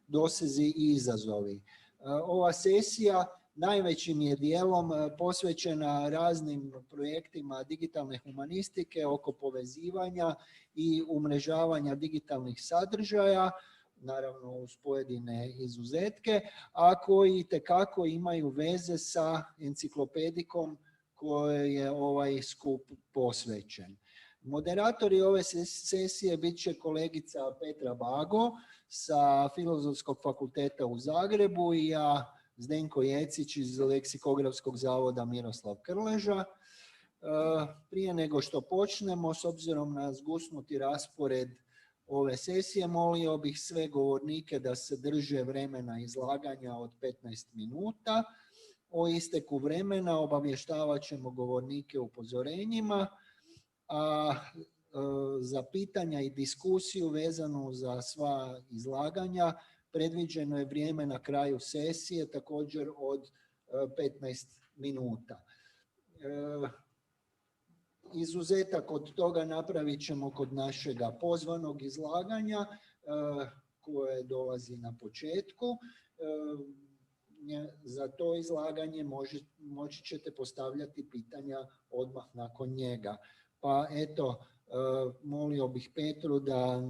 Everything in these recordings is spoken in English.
dosezi i izazovi. Ova sesija najvećim je dijelom posvećena raznim projektima digitalne humanistike oko povezivanja i umrežavanja digitalnih sadržaja, naravno uz pojedine izuzetke, a koji itekako imaju veze sa enciklopedikom koje je ovaj skup posvećen. Moderatori ove sesije bit će kolegica Petra Bago sa Filozofskog fakulteta u Zagrebu i ja, Zdenko Jecić iz Leksikografskog zavoda Miroslav Krleža. Prije nego što počnemo, s obzirom na zgusnuti raspored ove sesije, molio bih sve govornike da se drže vremena izlaganja od 15 minuta. O isteku vremena obavještavat ćemo govornike upozorenjima, a za pitanja i diskusiju vezanu za sva izlaganja predviđeno je vrijeme na kraju sesije također od 15 minuta. Izuzetak od toga napravit ćemo kod našega pozvanog izlaganja koje dolazi na početku. Za to izlaganje moći ćete postavljati pitanja odmah nakon njega. Pa eto, molio bih Petru da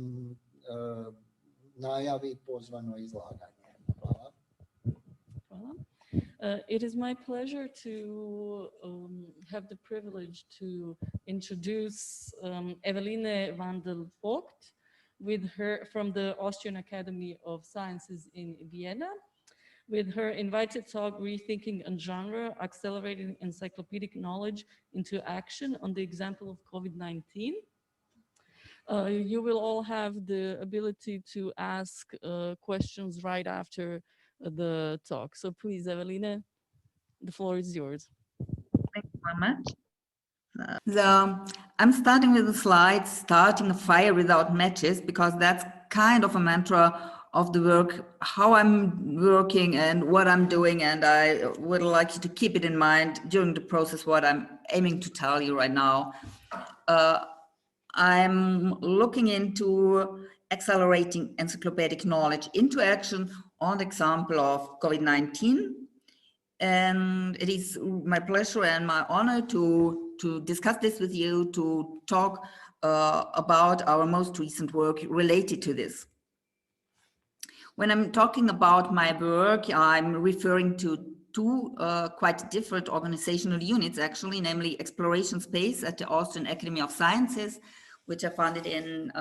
najavi pozvano izlaganje. Hvala. Hvala. It is my pleasure to have the privilege to introduce Eveline Wandl-Vogt with her from the Austrian Academy of Sciences in Vienna, with her invited talk, Rethinking and Genre, Accelerating Encyclopedic Knowledge into Action on the Example of COVID-19. You will all have the ability to ask questions right after the talk. So please, Eveline, the floor is yours. Thank you very much. So I'm starting with the slides, starting a fire without matches, because that's kind of a mantra of the work, how I'm working and what I'm doing. And I would like you to keep it in mind during the process, what I'm aiming to tell you right now. I'm looking into accelerating encyclopedic knowledge into action on the example of COVID-19. And it is my pleasure and my honor to discuss this with you, to talk about our most recent work related to this. When I'm talking about my work, I'm referring to two quite different organizational units, actually, namely Exploration Space at the Austrian Academy of Sciences, which I founded in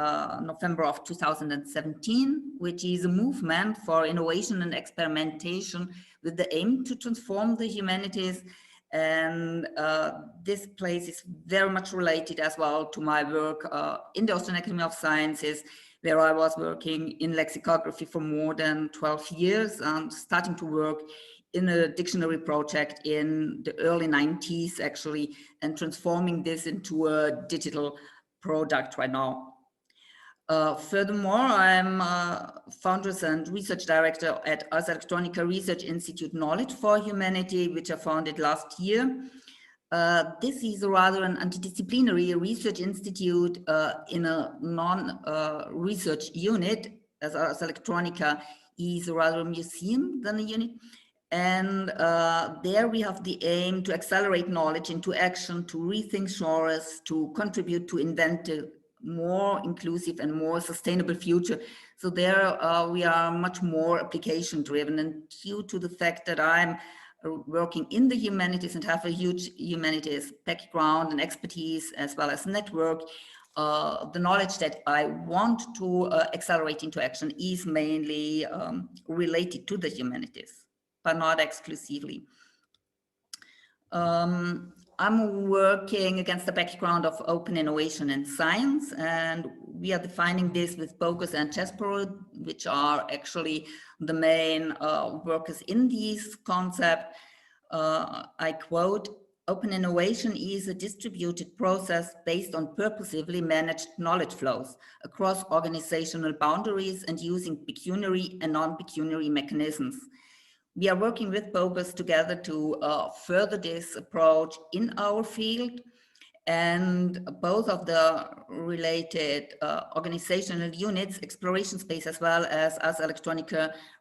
November of 2017, which is a movement for innovation and experimentation with the aim to transform the humanities. And this place is very much related as well to my work in the Austrian Academy of Sciences, where I was working in lexicography for more than 12 years and starting to work in a dictionary project in the early 90s, actually, and transforming this into a digital product right now. Furthermore, I'm founders and research director at Ars Electronica Research Institute Knowledge for Humanity, which I founded last year. This is rather an interdisciplinary research institute in a non-research unit, as Ars Electronica is rather a museum than a unit. And there we have the aim to accelerate knowledge into action, to rethink genres, to contribute to invent a more inclusive and more sustainable future. So there we are much more application driven, and due to the fact that I'm working in the humanities and have a huge humanities background and expertise as well as network, the knowledge that I want to accelerate into action is mainly related to the humanities, but not exclusively. I'm working against the background of open innovation and science, and we are defining this with Bogus and Jasper, which are actually the main workers in this concept. I quote, "Open innovation is a distributed process based on purposively managed knowledge flows across organizational boundaries and using pecuniary and non-pecuniary mechanisms." We are working with Bogus together to further this approach in our field. And both of the related organizational units, Exploration Space as well as Electronic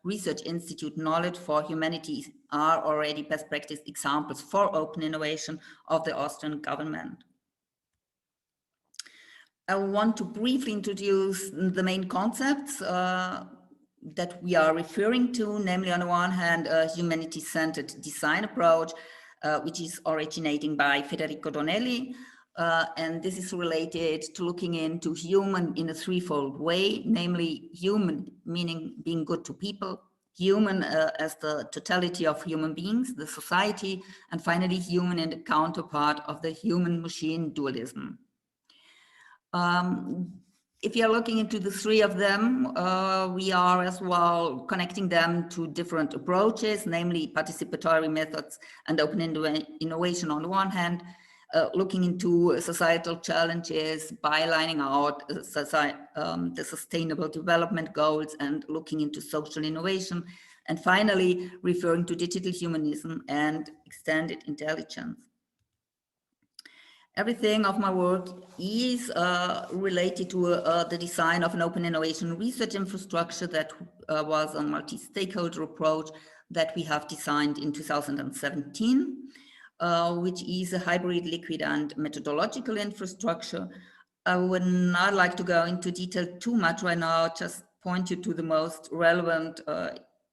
Research Institute Knowledge for Humanities, are already best practice examples for open innovation of the Austrian government. I want to briefly introduce the main concepts that we are referring to, namely on the one hand, a humanity-centered design approach, which is originating by Federico Donelli. And this is related to looking into human in a threefold way, namely human, meaning being good to people, human as the totality of human beings, the society, and finally human in the counterpart of the human-machine dualism. If you're looking into the three of them, we are as well connecting them to different approaches, namely participatory methods and open innovation on the one hand, looking into societal challenges by lining out the sustainable development goals and looking into social innovation, and finally referring to digital humanism and extended intelligence. Everything of my work is related to the design of an open innovation research infrastructure that was a multi-stakeholder approach that we have designed in 2017, which is a hybrid liquid and methodological infrastructure. I would not like to go into detail too much right now, just point you to the most relevant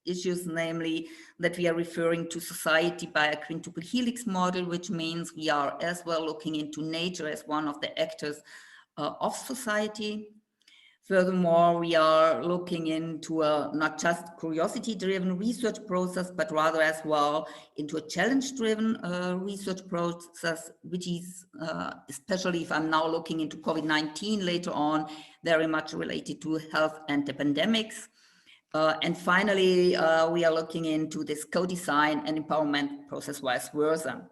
issues, namely that we are referring to society by a quintuple helix model, which means we are as well looking into nature as one of the actors of society. Furthermore, we are looking into a not just curiosity-driven research process, but rather as well into a challenge-driven research process, which is, especially if I'm now looking into COVID-19 later on, very much related to health and the pandemics. And finally, we are looking into this co-design and empowerment process vice versa.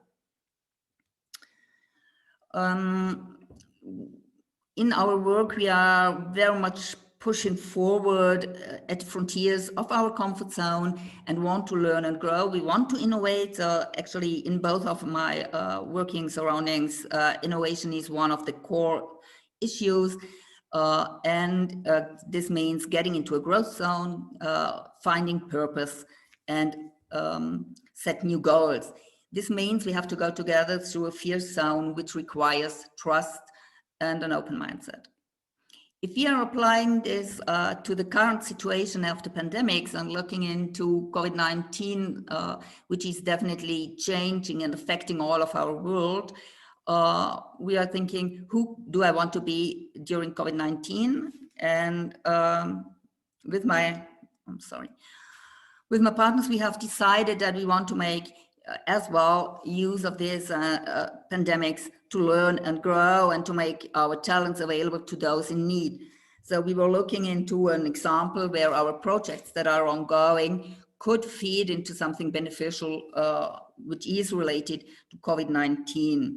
In our work, we are very much pushing forward at the frontiers of our comfort zone and want to learn and grow. We want to innovate. Actually, in both of my working surroundings, innovation is one of the core issues. This means getting into a growth zone, finding purpose, and set new goals. This means we have to go together through a fierce zone, which requires trust and an open mindset. If we are applying this to the current situation after pandemics and looking into COVID-19, which is definitely changing and affecting all of our world, we are thinking, who do I want to be during COVID-19? And with my partners, we have decided that we want to make as well use of these pandemics to learn and grow and to make our talents available to those in need. So we were looking into an example where our projects that are ongoing could feed into something beneficial, which is related to COVID-19.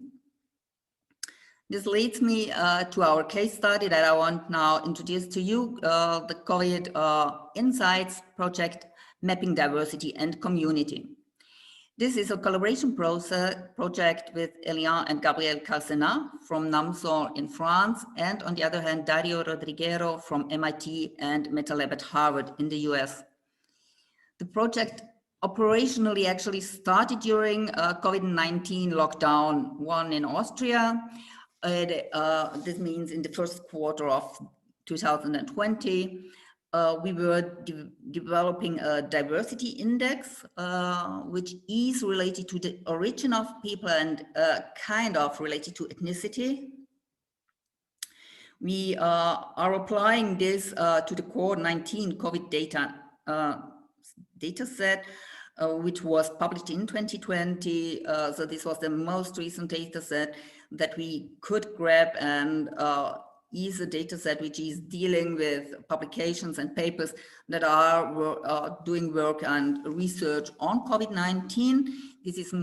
This leads me to our case study that I want now introduce to you, the COVID Insights project, Mapping Diversity and Community. This is a collaboration project with Elian and Gabriel Calcena from NAMSOL in France, and on the other hand, Dario Rodriguero from MIT and MetaLab at Harvard in the US. The project operationally actually started during COVID-19 lockdown 1 in Austria. This means in the first quarter of 2020. We were developing a diversity index, which is related to the origin of people and kind of related to ethnicity. We are applying this to the COVID-19 COVID data set, which was published in 2020. So this was the most recent data set that we could grab, and is a data set which is dealing with publications and papers that are doing work and research on COVID-19. This is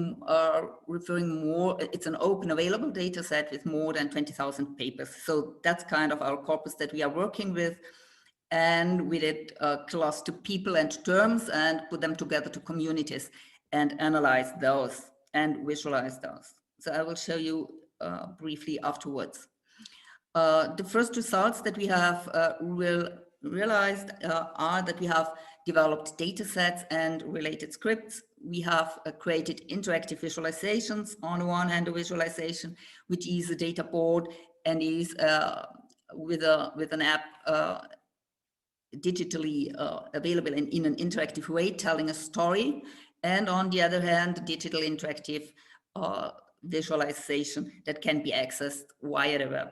referring more, it's an open available data set with more than 20,000 papers. So that's kind of our corpus that we are working with. And we did cluster people and terms and put them together to communities and analyze those and visualize those. So I will show you briefly afterwards. The first results that we have realized are that we have developed data sets and related scripts. We have created interactive visualizations. On one hand, a visualization which is a data board and is with an app digitally available in an interactive way, telling a story. And on the other hand, digital interactive visualization that can be accessed via the web.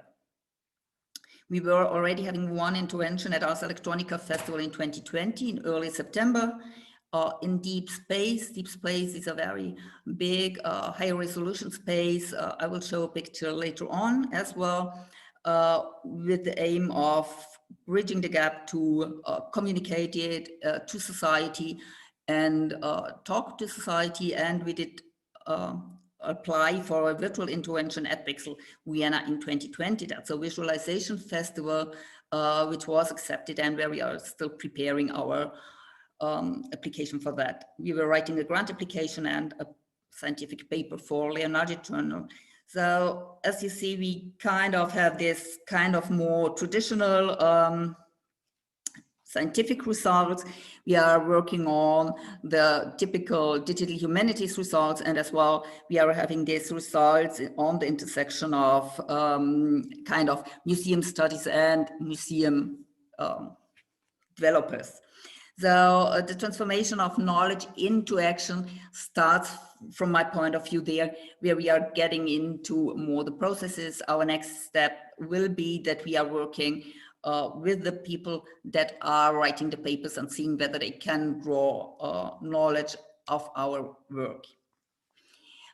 We were already having one intervention at Ars Electronica Festival in 2020, in early September, in Deep Space. Deep Space is a very big, high resolution space. I will show a picture later on as well, with the aim of bridging the gap to communicate it to society and talk to society. And we did apply for a virtual intervention at Pixel Vienna in 2020. That's a visualization festival which was accepted and where we are still preparing our application for that. We were writing a grant application and a scientific paper for Leonardo Journal. So as you see, we kind of have this kind of more traditional scientific results. We are working on the typical digital humanities results, and as well, we are having these results on the intersection of kind of museum studies and museum developers. So the transformation of knowledge into action starts from my point of view there, where we are getting into more the processes. Our next step will be that we are working with the people that are writing the papers and seeing whether they can draw knowledge of our work.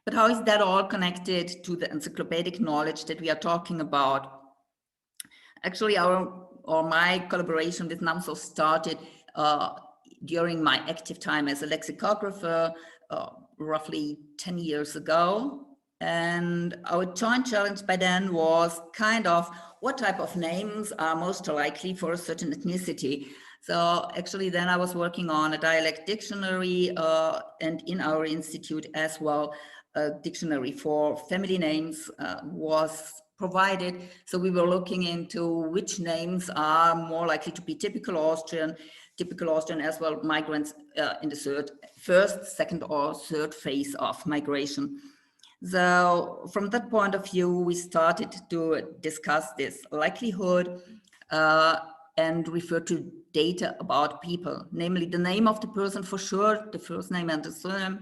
But how is that all connected to the encyclopedic knowledge that we are talking about? Actually, my collaboration with NAMSO started during my active time as a lexicographer, roughly 10 years ago. And our joint challenge by then was kind of what type of names are most likely for a certain ethnicity. So actually then I was working on a dialect dictionary and in our institute as well, a dictionary for family names was provided. So we were looking into which names are more likely to be typical Austrian as well, migrants in the first, second or third phase of migration. So from that point of view, we started to discuss this likelihood and refer to data about people, namely the name of the person for sure, the first name and the surname,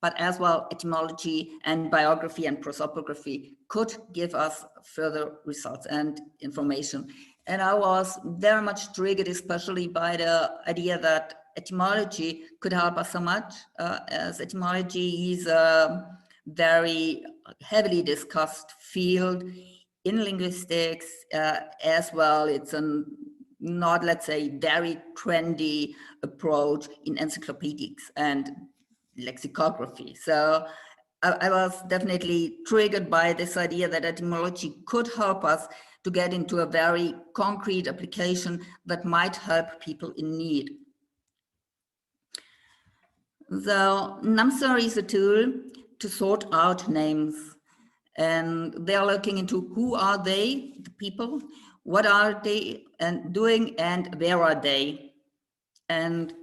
but as well etymology and biography and prosopography could give us further results and information. And I was very much triggered, especially by the idea that etymology could help us so much, as etymology is a very heavily discussed field in linguistics as well. It's a not, let's say, very trendy approach in encyclopedics and lexicography. So I was definitely triggered by this idea that etymology could help us to get into a very concrete application that might help people in need. So NAMSO is a tool to sort out names, and they are looking into who are they, the people, what are they and doing, and where are they. And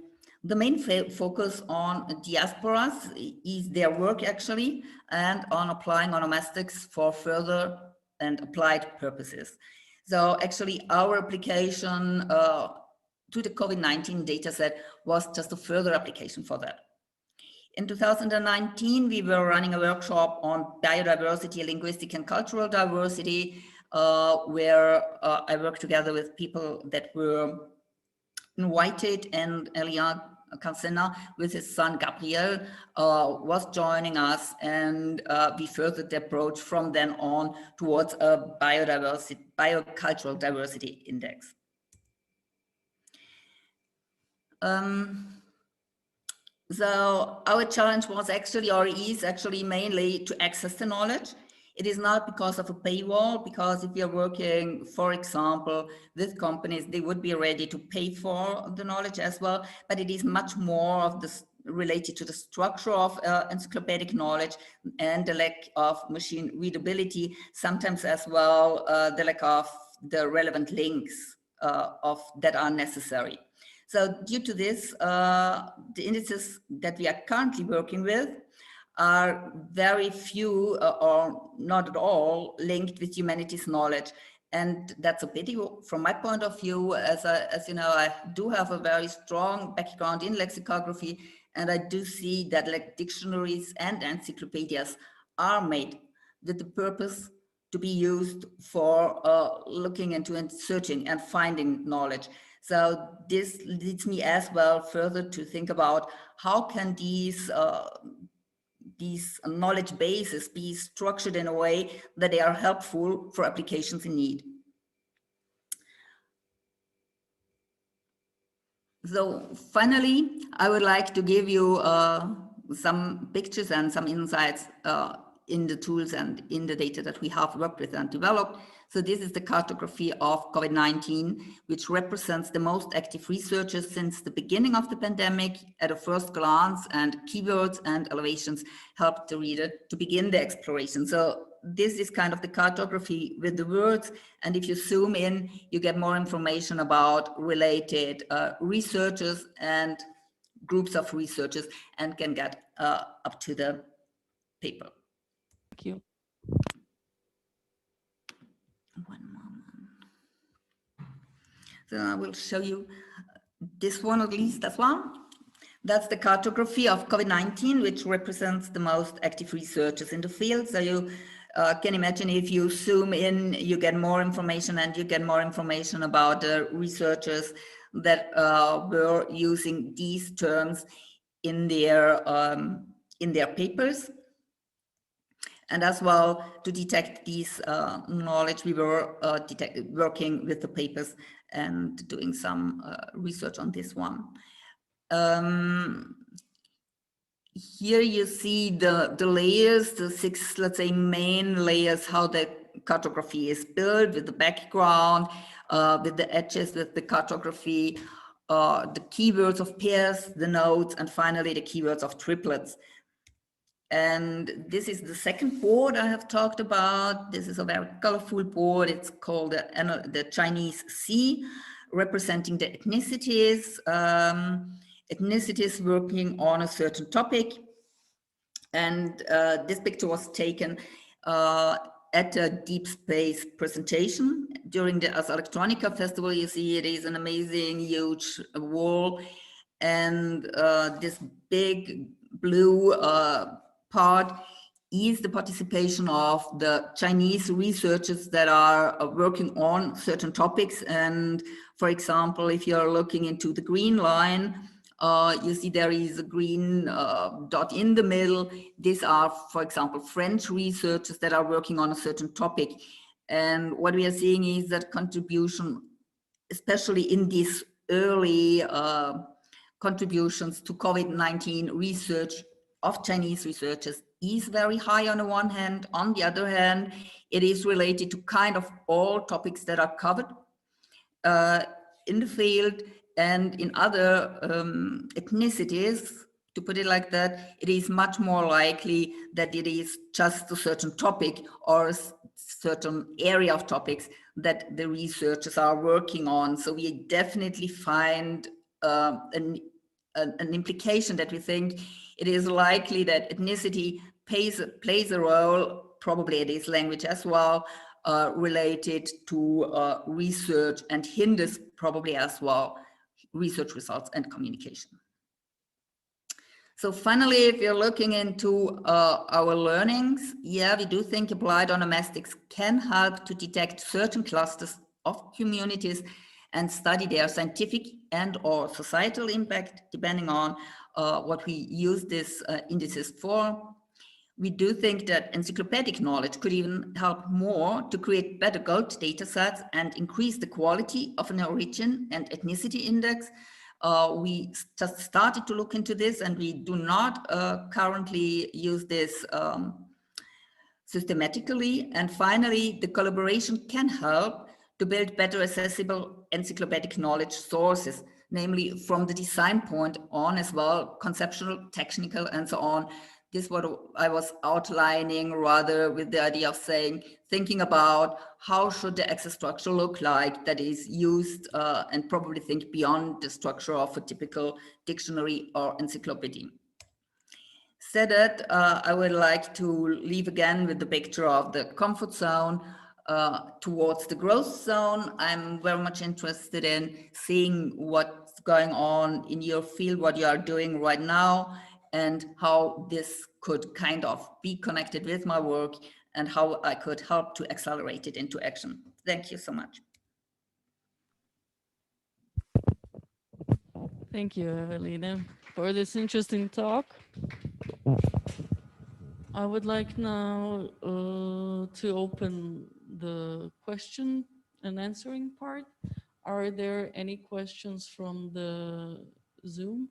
the main focus on diasporas is their work actually, and on applying onomastics for further and applied purposes. So actually our application to the COVID-19 dataset was just a further application for that. In 2019, we were running a workshop on biodiversity, linguistic and cultural diversity, where I worked together with people that were invited, and Elia Cancena with his son Gabriel was joining us, and we furthered the approach from then on towards a biocultural diversity index. So our challenge was actually, or is actually mainly to access the knowledge. It is not because of a paywall, because if you're working, for example, with companies, they would be ready to pay for the knowledge as well, but it is much more of this related to the structure of encyclopedic knowledge and the lack of machine readability, sometimes as well the lack of the relevant links that are necessary. So due to this, the indices that we are currently working with are very few or not at all linked with humanities knowledge. And that's a pity from my point of view, as you know, I do have a very strong background in lexicography, and I do see that like dictionaries and encyclopedias are made with the purpose to be used for looking into and searching and finding knowledge. So this leads me as well further to think about how can these knowledge bases be structured in a way that they are helpful for applications in need. So finally, I would like to give you some pictures and some insights in the tools and in the data that we have worked with and developed. So this is the cartography of COVID-19, which represents the most active researchers since the beginning of the pandemic at a first glance, and keywords and elevations help the reader to begin the exploration. So this is kind of the cartography with the words. And if you zoom in, you get more information about related researchers and groups of researchers and can get up to the paper. Thank you. One moment. So I will show you this one at least as well. That's the cartography of COVID-19, which represents the most active researchers in the field. So you can imagine if you zoom in, you get more information, and you get more information about the researchers that were using these terms in their papers. And as well, to detect these knowledge, we were working with the papers and doing some research on this one. Here you see the layers, the 6, let's say, main layers, how the cartography is built, with the background, with the edges, with the cartography, the keywords of pairs, the nodes, and finally the keywords of triplets. And this is the second board I have talked about. This is a very colorful board. It's called the Chinese Sea, representing the ethnicities, ethnicities working on a certain topic. And this picture was taken at a deep space presentation during the Ars Electronica festival. You see it is an amazing, huge wall. And this big blue part is the participation of the Chinese researchers that are working on certain topics. And for example, if you're looking into the green line, you see there is a green dot in the middle. These are, for example, French researchers that are working on a certain topic. And what we are seeing is that contribution, especially in these early contributions to COVID-19 research of Chinese researchers, is very high on the one hand. On the other hand, it is related to kind of all topics that are covered in the field. And in other ethnicities, to put it like that, it is much more likely that it is just a certain topic or a certain area of topics that the researchers are working on. So we definitely find an implication that we think it is likely that ethnicity plays a role, probably it is language as well, related to research, and hinders probably as well research results and communication. So finally, if you're looking into our learnings, yeah, we do think applied onomatics can help to detect certain clusters of communities and study their scientific and or societal impact, depending on what we use this indices for. We do think that encyclopedic knowledge could even help more to create better gold data sets and increase the quality of an origin and ethnicity index. We just started to look into this, and we do not currently use this systematically. And finally, the collaboration can help to build better accessible encyclopedic knowledge sources. namely from the design point on as well, conceptual, technical, and so on. This is what I was outlining, rather with the idea of saying, thinking about how should the access structure look like that is used, and probably think beyond the structure of a typical dictionary or encyclopedia. Said that, I would like to leave again with the picture of the comfort zone towards the growth zone. I'm very much interested in seeing what's going on in your field, what you are doing right now, and how this could kind of be connected with my work and how I could help to accelerate it into action. Thank you so much. Thank you, Eveline, for this interesting talk. I would like now to open the question and answering part. Are there any questions from the Zoom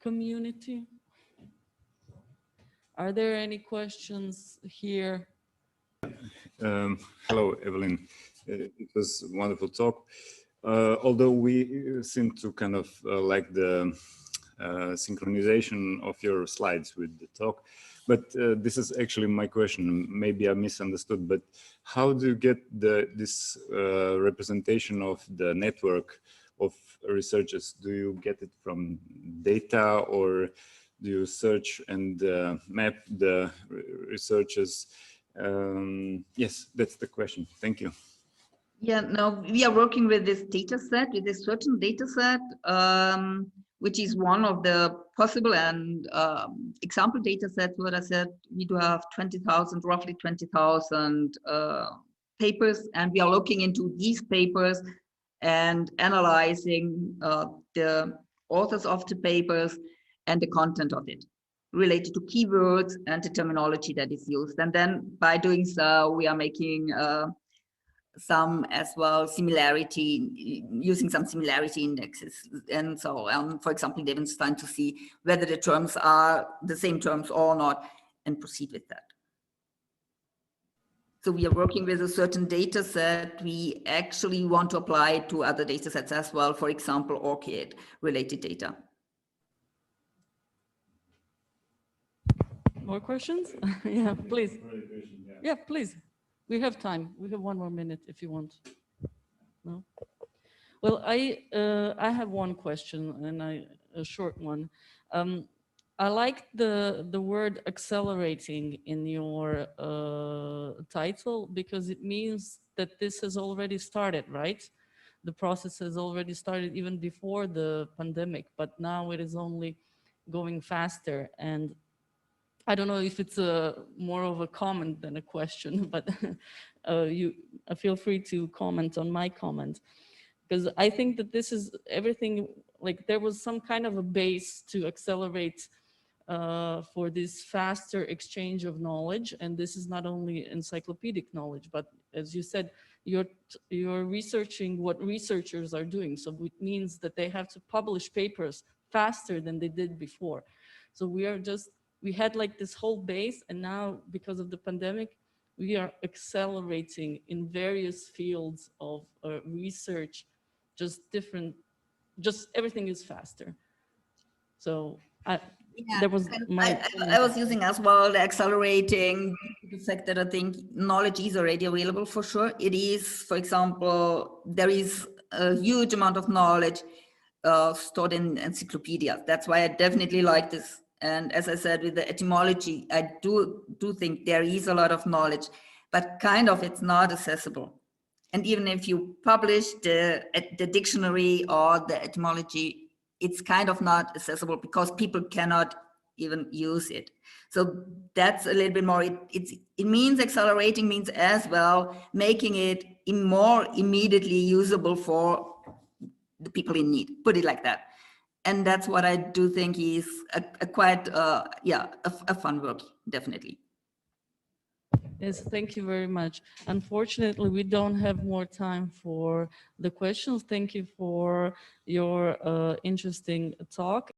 community? Are there any questions here? Hello, Eveline. It was a wonderful talk. Although we seem to kind of like the synchronization of your slides with the talk, but this is actually my question. Maybe I misunderstood, but how do you get this representation of the network of researchers? Do you get it from data, or do you search and map the researchers? Yes, that's the question. Thank you. Yeah, no, we are working with this data set, with this certain data set, which is one of the possible and example data sets. What I said, we do have 20,000, roughly 20,000 papers, and we are looking into these papers and analyzing the authors of the papers and the content of it, related to keywords and the terminology that is used. And then by doing so, we are making some as well similarity, using some similarity indexes and so on. For example, they've been trying to see whether the terms are the same terms or not, and proceed with that. So we are working with a certain data set. We actually want to apply it to other data sets as well, for example, ORCID related data. More questions? Yeah, please. Yeah, please. We have time. We have 1 more minute if you want. No? Well, I have one question, and a short one. I like the word accelerating in your title, because it means that this has already started, right? The process has already started even before the pandemic, but now it is only going faster. And I don't know if it's more of a comment than a question, but you feel free to comment on my comment, because I think that this is everything, like there was some kind of a base to accelerate for this faster exchange of knowledge. And this is not only encyclopedic knowledge, but as you said, you're researching what researchers are doing. So it means that they have to publish papers faster than they did before. So we had like this whole base, and now because of the pandemic, we are accelerating in various fields of research, just everything is faster. So yeah, I was using as well the accelerating, the fact that I think knowledge is already available for sure. It is, for example, there is a huge amount of knowledge stored in encyclopedias. That's why I definitely like this. And as I said, with the etymology, I do think there is a lot of knowledge, but kind of it's not accessible. And even if you publish the dictionary or the etymology, it's kind of not accessible because people cannot even use it. So that's a little bit more, it means accelerating means as well making it more immediately usable for the people in need, put it like that. And that's what I do think is a quite, a fun work, definitely. Yes, thank you very much. Unfortunately, we don't have more time for the questions. Thank you for your interesting talk.